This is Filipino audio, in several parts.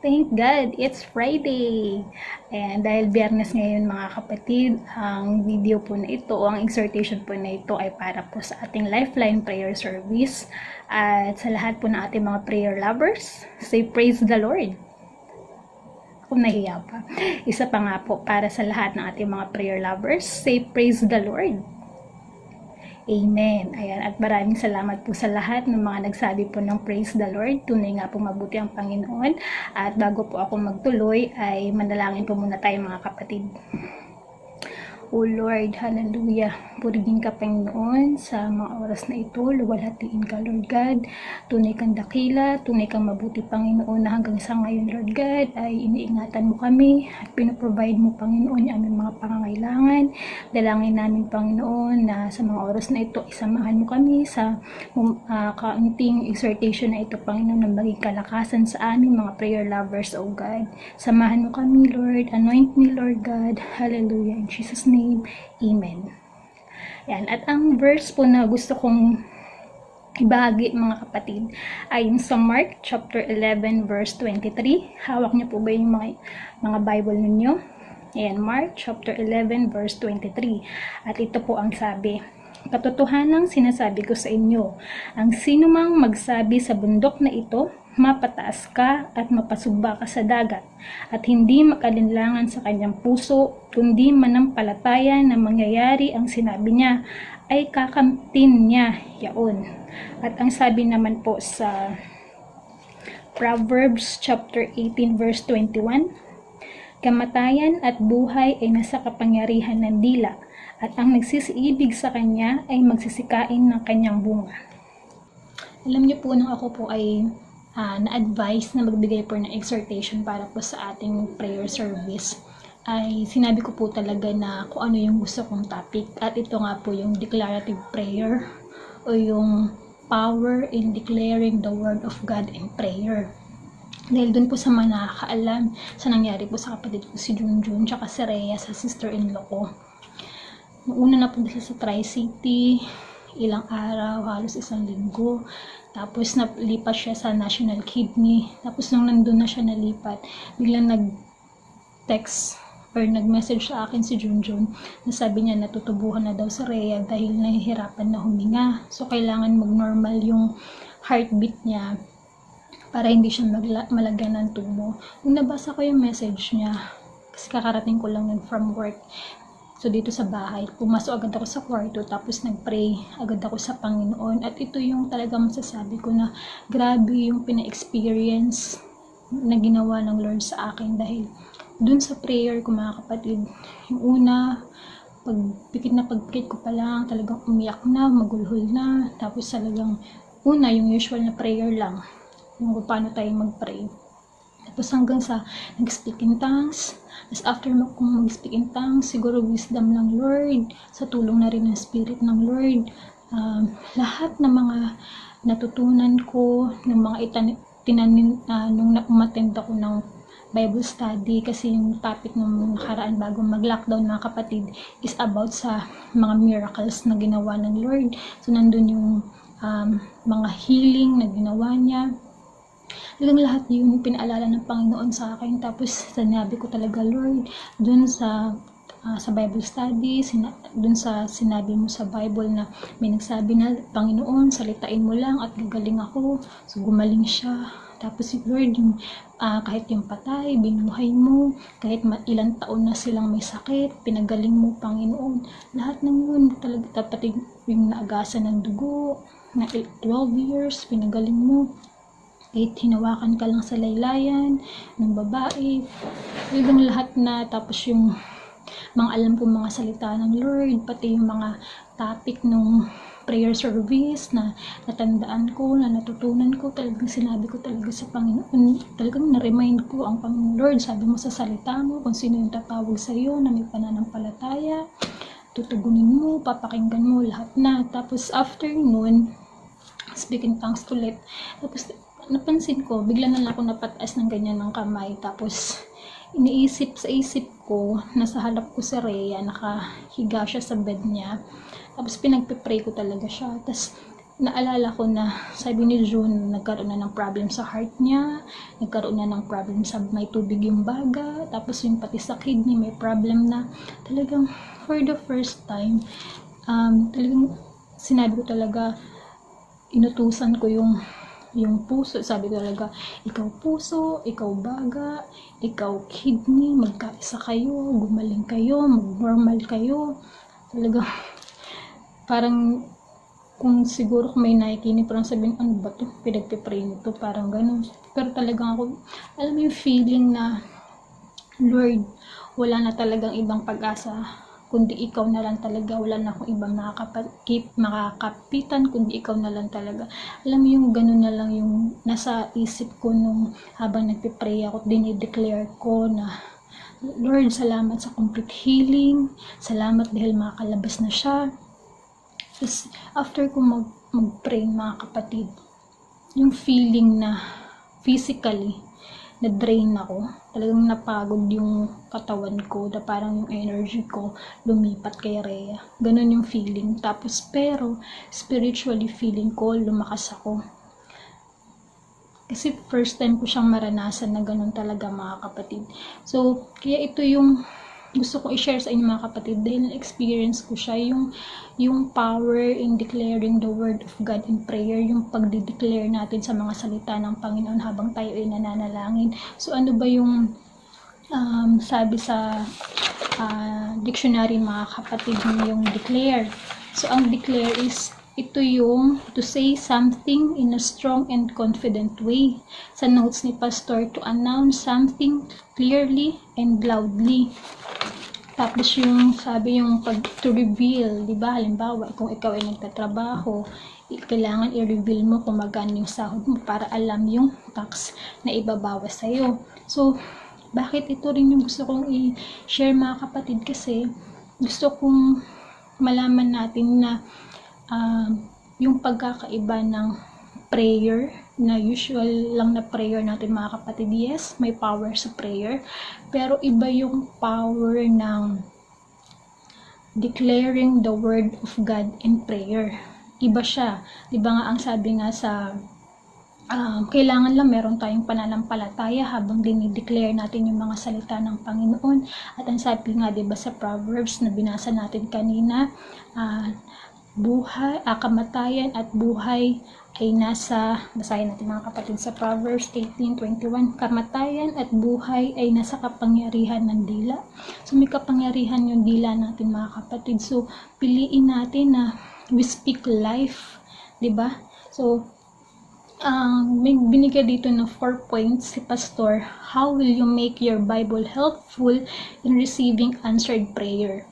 Thank God, it's Friday! Ayan, dahil biyernes ngayon mga kapatid, ang video po na ito, ang exhortation po na ito ay para po sa ating Lifeline Prayer Service at sa lahat po ng ating mga prayer lovers. Say praise the Lord! Ako nahiya pa. Isa pa nga po para sa lahat ng ating mga prayer lovers. Say praise the Lord! Amen. Ayan, at maraming salamat po sa lahat ng mga nagsabi po ng praise the Lord. Tunay nga po mabuti ang Panginoon. At bago po ako magtuloy, ay manalangin po muna tayo mga kapatid. O Lord, hallelujah. Purihin ka, Panginoon, sa mga oras na ito. Luwalhatiin ka, Lord God. Tunay kang dakila, tunay kang mabuti, Panginoon, na hanggang sa ngayon, Lord God, ay iniingatan mo kami at pinoprovide mo, Panginoon, yung aming mga pangangailangan. Dalangin namin, Panginoon, na sa mga oras na ito, isamahan mo kami sa kaunting exhortation na ito, Panginoon, na maging kalakasan sa aming mga prayer lovers, O God. Samahan mo kami, Lord. Anoint me, Lord God. Hallelujah. In Jesus' name. Amen. Yan. At ang verse po na gusto kong ibahagi mga kapatid ay yung sa Mark chapter 11 verse 23. Hawak niyo po ba yung mga Bible ninyo? Ayan, Mark chapter 11 verse 23. At ito po ang sabi: Katotohanang sinasabi ko sa inyo, ang sinumang magsabi sa bundok na ito, mapataas ka at mapasugba ka sa dagat, at hindi makalinlangan sa kanyang puso, kundi manampalataya na mangyayari ang sinabi niya, ay kakamtin niya yaon. At ang sabi naman po sa Proverbs chapter 18 verse 21, kamatayan at buhay ay nasa kapangyarihan ng dila, at ang nagsisiibig sa kanya ay magsisikain ng kanyang bunga. Alam niyo po, nung ako po ay na-advise na magbigay po ng exhortation para po sa ating prayer service, ay sinabi ko po talaga na kung ano yung gusto kong topic. At ito nga po yung declarative prayer o yung power in declaring the word of God in prayer. Dahil dun po sa mga nakakaalam sa nangyari po sa kapatid ko si Junjun tsaka si Rhea, sa sister-in-law ko. Una na po siya sa Tri-City, ilang araw, halos isang linggo. Tapos nalipat siya sa National Kidney. Tapos nung nandun na siya nalipat, biglang nag-text or nag-message sa akin si Junjun na sabi niya natutubuhan na daw si Rhea dahil nahihirapan na huminga. So kailangan mag-normal yung heartbeat niya para hindi siya malagyan ng tubo. Nung nabasa ko yung message niya, kasi kakarating ko lang from work, so dito sa bahay, pumasok agad ako sa kwarto, tapos nag-pray agad ako sa Panginoon. At ito yung talagang masasabi ko na grabe yung pina-experience na ginawa ng Lord sa akin. Dahil dun sa prayer ko mga kapatid, yung una, pagpikit ko pa lang, talagang umiyak na, magulhol na. Tapos talagang una, yung usual na prayer lang, yung paano tayo mag-pray. Tapos hanggang sa nag-speak in tongues. Tapos after kung mag-speak in tongues, siguro wisdom ng Lord, sa tulong na rin ng Spirit ng Lord, lahat ng mga natutunan ko, ng mga tinanin, nung umattend ako ng Bible study, kasi yung topic ng nakaraan bago mag-lockdown mga kapatid is about sa mga miracles na ginawa ng Lord. So nandun yung mga healing na ginawa niya. Lahat yun pinaalala ng Panginoon sa akin. Tapos sinabi ko talaga, Lord, dun sa Bible study, dun sa sinabi mo sa Bible na may nagsabi na, Panginoon, salitain mo lang at gagaling ako. So gumaling siya. Tapos Lord, yung, kahit yung patay, binuhay mo. Kahit ilang taon na silang may sakit, pinagaling mo, Panginoon. Lahat ng yun, talaga, dapat yung naagasan ng dugo, na 12 years, pinagaling mo. Hinawakan ka lang sa laylayan ng babae, talagang lahat na. Tapos yung mga alam kong mga salita ng Lord, pati yung mga topic ng prayer service na natandaan ko, na natutunan ko, talagang sinabi ko talaga sa Panginoon, talagang na-remind ko ang Panginoon. Lord, sabi mo sa salita mo kung sino yung tatawag sa iyo na may pananampalataya, tutugunin mo, papakinggan mo, lahat na. Tapos after noon, speaking tongues ulit. Tapos napansin ko, bigla na lang ako napataas ng ganyan ng kamay. Tapos iniisip sa isip ko, nasa halap ko si Rhea, nakahiga siya sa bed niya. Tapos pinagpipray ko talaga siya. Tapos naalala ko na sabi ni June, nagkaroon na ng problem sa heart niya, nagkaroon na ng problem sa may tubig yung baga, tapos yung pati sa kidney may problem na. Talagang for the first time, talagang sinabi ko talaga, inutusan ko yung puso. Sabi ko talaga, ikaw puso, ikaw baga, ikaw kidney, magkaisa kayo, gumaling kayo, mag-normal kayo. Talaga, parang kung siguro kung may nakikinig, parang sabihin, ano ba to? Pinagpipray nito, parang ganun. Pero talagang ako, alam mo yung feeling na, Lord, wala na talagang ibang pag-asa, kundi ikaw na lang talaga. Wala na akong ibang makakapitan, kundi ikaw na lang talaga. Alam mo yung ganun na lang yung nasa isip ko nung habang nagpipray ako, dinideclare ko na, Lord, salamat sa complete healing, salamat dahil makakalabas na siya. Tapos, after ko mag-pray, mga kapatid, yung feeling na physically, na-drain ako, talagang napagod yung katawan ko, na parang yung energy ko lumipat kay Rhea. Ganun yung feeling. Tapos, pero, spiritually feeling ko, lumakas ako. Kasi first time ko siyang maranasan na ganun talaga, mga kapatid. So, kaya ito yung gusto kong i-share sa inyo, mga kapatid, dahil na-experience ko siya, yung power in declaring the word of God in prayer, yung pagdi-declare natin sa mga salita ng Panginoon habang tayo ay nananalangin. So, ano ba yung sabi sa dictionary, mga kapatid, yung declare? So, ang declare is, ito yung to say something in a strong and confident way. Sa notes ni Pastor, to announce something clearly and loudly. Tapos yung sabi yung to reveal, di ba? Halimbawa, kung ikaw ay nagtatrabaho, kailangan i-reveal mo kung magkano yung sahod mo para alam yung tax na ibabawas sa'yo. So, bakit ito rin yung gusto kong i-share, mga kapatid? Kasi gusto kong malaman natin na yung pagkakaiba ng prayer, na usual lang na prayer natin, mga kapatid. Yes, may power sa prayer, pero iba yung power ng declaring the word of God in prayer. Iba siya. Diba nga ang sabi nga sa kailangan lang meron tayong pananampalataya habang dinideclare natin yung mga salita ng Panginoon. At ang sabi nga, diba, sa Proverbs na binasa natin kanina, kamatayan at buhay ay basahin natin, mga kapatid, sa Proverbs 18:21, kamatayan at buhay ay nasa kapangyarihan ng dila. So, may kapangyarihan yung dila natin, mga kapatid. So, piliin natin na we speak life, diba? So, may binigay dito na 4 points si Pastor. How will you make your Bible helpful in receiving answered prayer?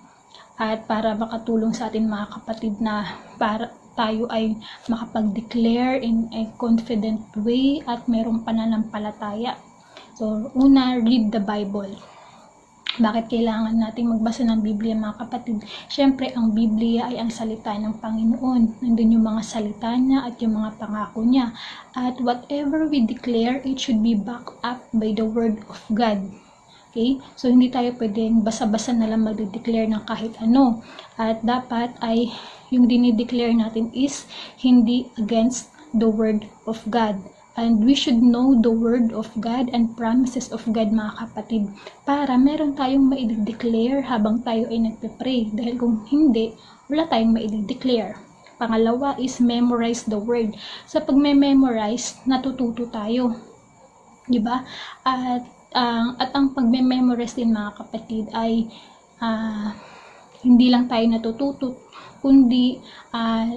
At para makatulong sa atin, mga kapatid, na para tayo ay makapag-declare in a confident way at merong pananampalataya. So, una, read the Bible. Bakit kailangan nating magbasa ng Biblia, mga kapatid? Siyempre, ang Biblia ay ang salita ng Panginoon. Nandun yung mga salita niya at yung mga pangako niya. At whatever we declare, it should be backed up by the Word of God. Okay? So, hindi tayo pwedeng basa-basa na lang mag-declare ng kahit ano. At dapat ay yung dinideclare natin is hindi against the Word of God. And we should know the Word of God and promises of God, mga kapatid, para meron tayong ma-declare habang tayo ay nagpe-pray. Dahil kung hindi, wala tayong ma-declare. Pangalawa is memorize the Word. Sa pag-memorize, natututo tayo. Diba? At ang pag-memorize din, mga kapatid, ay hindi lang tayo natututo, kundi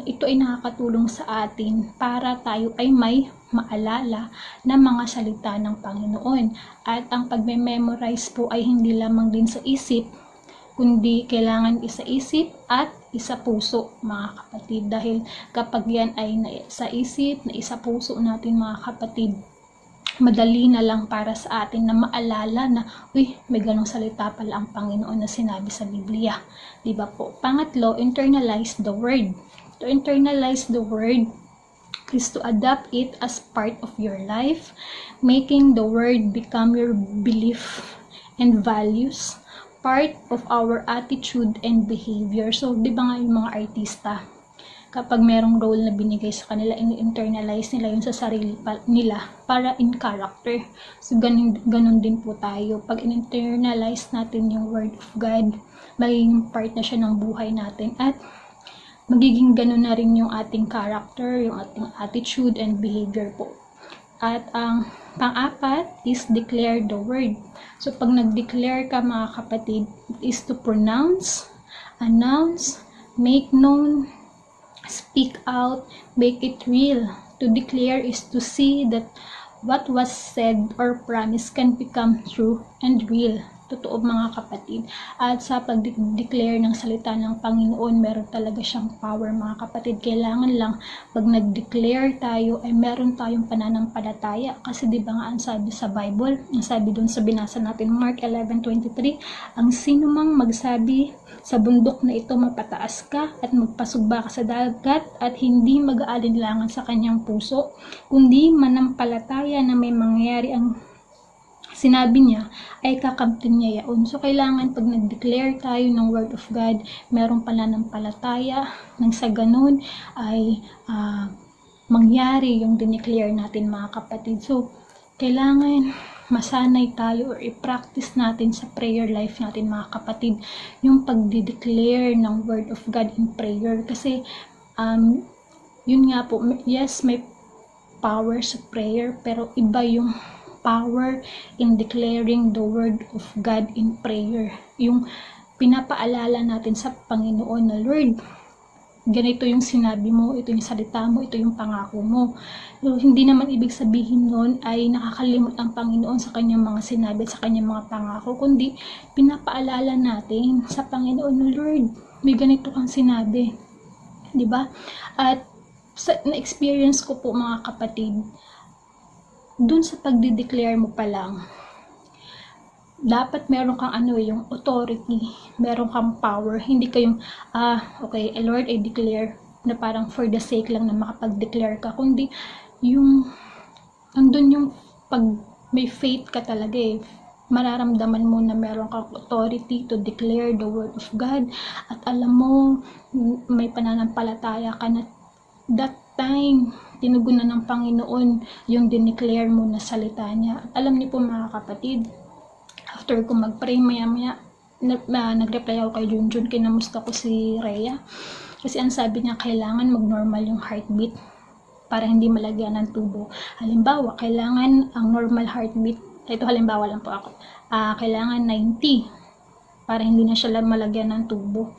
ito ay nakakatulong sa atin para tayo ay may maalala na mga salita ng Panginoon. At ang pagme-memorize po ay hindi lamang din sa isip, kundi kailangan isa isip at isa puso, mga kapatid. Dahil kapag yan ay sa isip, na isa puso natin, mga kapatid, madali na lang para sa atin na maalala na, may ganong salita pala ang Panginoon na sinabi sa Biblia. Diba po? Pangatlo, internalize the word. To internalize the word is to adapt it as part of your life, making the word become your belief and values, part of our attitude and behavior. So, diba nga yung mga artista, kapag merong role na binigay sa kanila, in-internalize nila yun sa sarili nila para in character. So ganun din po tayo. Pag in-internalize natin yung word of God, magiging part na siya ng buhay natin at magiging ganun na rin yung ating character, yung ating attitude and behavior po. At ang pang-apat is declare the word. So pag nag-declare ka mga kapatid, it is to pronounce, announce, make known, speak out, make it real. To declare is to see that what was said or promised can become true and real. Totoo mga kapatid. At sa pag-declare ng salita ng Panginoon, meron talaga siyang power mga kapatid. Kailangan lang pag nag-declare tayo ay meron tayong pananampalataya. Kasi di ba nga ang sabi sa Bible, ang sabi doon sa binasa natin Mark 11:23, ang sino mang magsabi sa bundok na ito mapataas ka at magpasugba ka sa dagat at hindi mag-aalinlangan sa kanyang puso, kundi manampalataya na may mangyayari ang sinabi niya, ay kakamtin niya yaon. So, kailangan pag nag-declare tayo ng Word of God, merong pananampalataya, nang sa ganun ay mangyari yung dineclare natin mga kapatid. So, kailangan masanay tayo or i-practice natin sa prayer life natin mga kapatid, yung pag-declare ng Word of God in prayer. Kasi, yun nga po, yes, may power sa prayer, pero iba yung power in declaring the word of God in prayer. Yung pinapaalala natin sa Panginoon na, Lord, ganito yung sinabi mo, ito yung salita mo, ito yung pangako mo. So, hindi naman ibig sabihin nun ay nakakalimot ang Panginoon sa kanyang mga sinabi at sa kanyang mga pangako, kundi pinapaalala natin sa Panginoon na, Lord, may ganito kang sinabi. Diba? At na-experience ko po mga kapatid, dun sa pagdi-declare mo pa lang, dapat meron kang yung authority, meron kang power, hindi kayong, okay, Lord, I declare, na parang for the sake lang na makapag-declare ka, kundi yung, andun yung pag may faith ka talaga mararamdaman mo na meron kang authority to declare the word of God, at alam mo, may pananampalataya ka na that time, tinugunan ng Panginoon yung dineclare mo na salita niya. At alam niyo po mga kapatid, after ko mag-pray maya-maya, nag-reply ako kay Junjun, kinamusta ko si Rhea. Kasi ang sabi niya, kailangan mag-normal yung heartbeat para hindi malagyan ng tubo. Halimbawa, kailangan ang normal heartbeat, ito halimbawa lang po ako, kailangan 90 para hindi na siya malagyan ng tubo.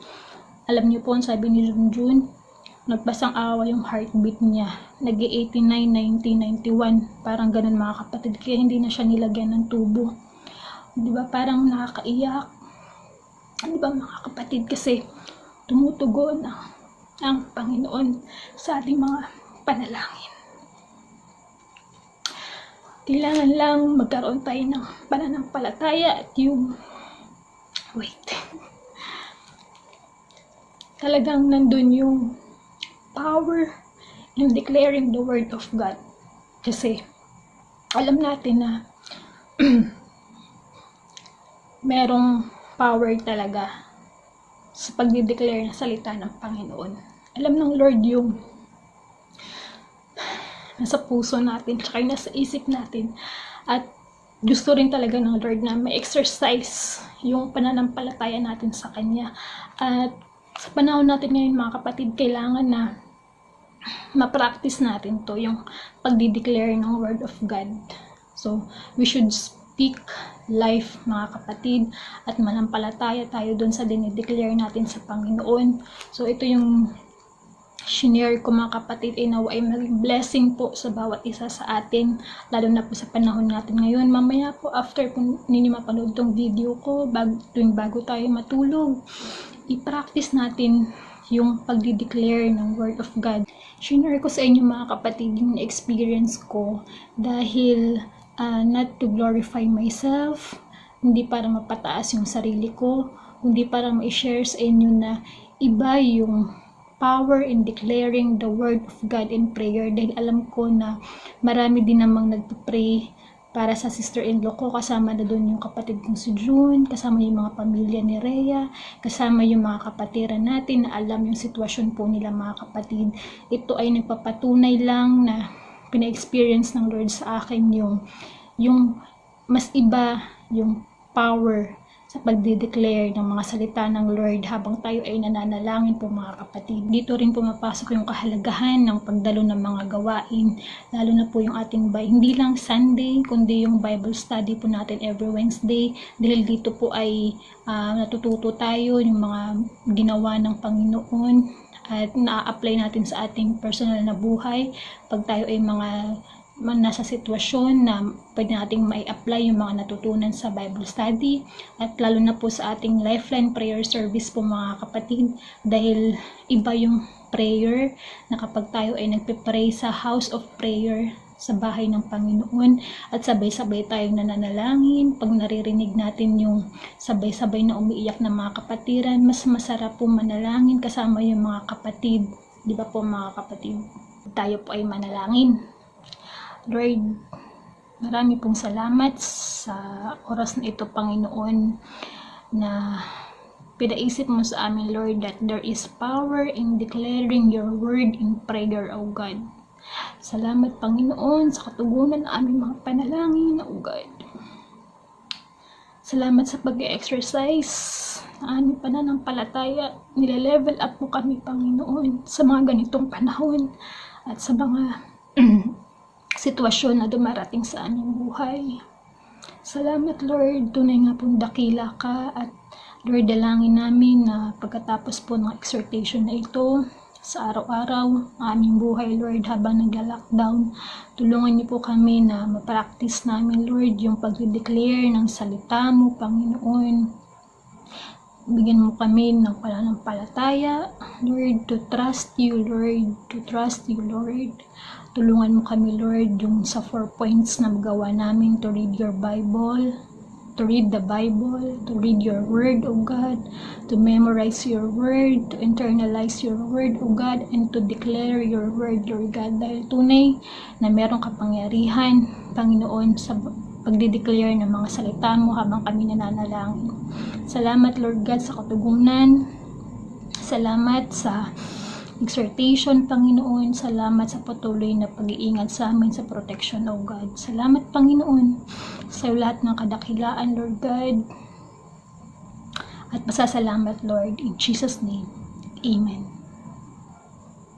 Alam niyo po, ang sabi ni Junjun, nagbasang awa yung heartbeat niya. Nag-89, 90, 91. Parang ganun mga kapatid. Kaya hindi na siya nilagyan ng tubo. Diba? Parang nakakaiyak. Diba mga kapatid? Kasi tumutugon ang Panginoon sa ating mga panalangin. Kailangan lang magkaroon tayo ng pananampalataya at yung talagang nandun yung power in declaring the word of God. Kasi alam natin na merong power talaga sa pagdi-declare ng salita ng Panginoon. Alam ng Lord yung nasa puso natin, tsaka yung nasa isip natin, at gusto rin talaga ng Lord na may exercise yung pananampalataya natin sa Kanya. At sa panahon natin ngayon mga kapatid, kailangan na ma-practice natin to, yung pagdi-declare ng word of God. So, we should speak life mga kapatid, at manampalataya tayo dun sa dinideclare natin sa Panginoon. So, ito yung shinare ko mga kapatid, nawa ay maging blessing po sa bawat isa sa atin, lalo na po sa panahon natin ngayon. Mamaya po, after po ninyo mapanood tong video ko, bago tayo matulog, i-practice natin yung pagdi-declare ng word of God. Shinare ko sa inyo mga kapatid yung experience ko, dahil not to glorify myself, hindi para mapataas yung sarili ko, kundi para ma-share sa inyo na iba yung power in declaring the word of God in prayer. Dahil alam ko na marami din namang nagpapray para sa sister-in-law ko, kasama na doon yung kapatid kong si June, kasama yung mga pamilya ni Rhea, kasama yung mga kapatiran natin na alam yung sitwasyon po nila mga kapatid. Ito ay nagpapatunay lang na pina-experience ng Lord sa akin yung mas iba yung power sa pagde-declare ng mga salita ng Lord habang tayo ay nananalangin po mga kapatid. Dito rin pumapasok yung kahalagahan ng pagdalo ng mga gawain, lalo na po yung ating hindi lang Sunday, kundi yung Bible study po natin every Wednesday, dahil dito po ay natututo tayo yung mga ginawa ng Panginoon at na-apply natin sa ating personal na buhay pag tayo ay nasa sitwasyon na pwede nating mai-apply yung mga natutunan sa Bible study, at lalo na po sa ating Lifeline Prayer Service po mga kapatid, dahil iba yung prayer na kapag tayo ay nagpe-pray sa house of prayer sa bahay ng Panginoon at sabay-sabay tayong nananalangin. Pag naririnig natin yung sabay-sabay na umiiyak na mga kapatiran, mas masarap po manalangin kasama yung mga kapatid. Di ba po mga kapatid? Tayo po ay manalangin. Lord, marami pong salamat sa oras na ito, Panginoon, na pinaisip mo sa amin, Lord, that there is power in declaring your word in prayer, O God. Salamat, Panginoon, sa katugunan ng aming mga panalangin, O God. Salamat sa pag-exercise ng aming pananampalataya. Nile-level up mo kami, Panginoon, sa mga ganitong panahon at sa mga sitwasyon na dumarating sa aming buhay. Salamat, Lord. Tunay nga pong dakila ka, at Lord, dalangin namin na pagkatapos po ng exhortation na ito sa araw-araw ng aming buhay, Lord, habang nag-lockdown, tulungan niyo po kami na ma-practice namin, Lord, yung pag-declare ng salita mo, Panginoon. Bigyan mo kami ng pananampalataya, Lord, to trust you, Lord, to trust you, Lord. Tulungan mo kami, Lord, yung sa 4 points na magawa namin, to read your Bible, to read the Bible, to read your word, O God, to memorize your word, to internalize your word, O God, and to declare your word, Lord God, dahil tunay na merong kapangyarihan, Panginoon, sa pagdideclare ng mga salita mo habang kami nananalangin. Salamat, Lord God, sa katugunan. Salamat sa exhortation, Panginoon. Salamat sa patuloy na pag-iingat sa amin sa protection, O God. Salamat, Panginoon, sa lahat ng kadakilaan, Lord God. At pasasalamat, Lord, in Jesus' name. Amen.